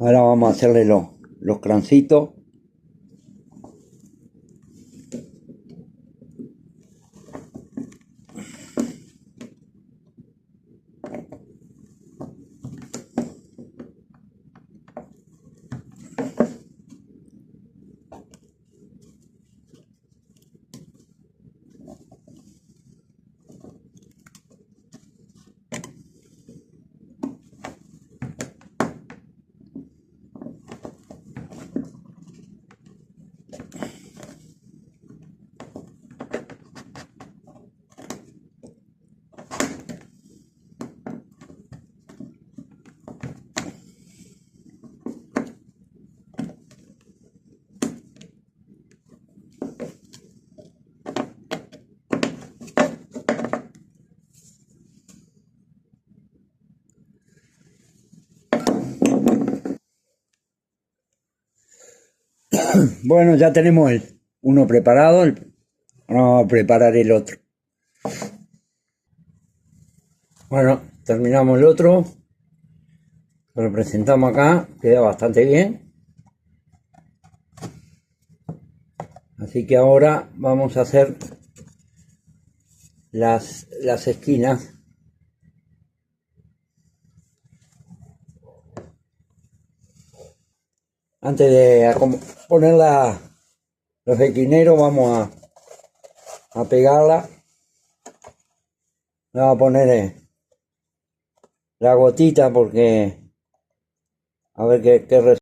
Ahora vamos a hacerle los crancitos. Bueno, ya tenemos uno preparado, ahora vamos a preparar el otro. Bueno, terminamos el otro, lo presentamos acá, queda bastante bien. Así que ahora vamos a hacer las esquinas. Antes de poner los esquineros vamos a pegarla. Le vamos a poner la gotita porque a ver qué resulta.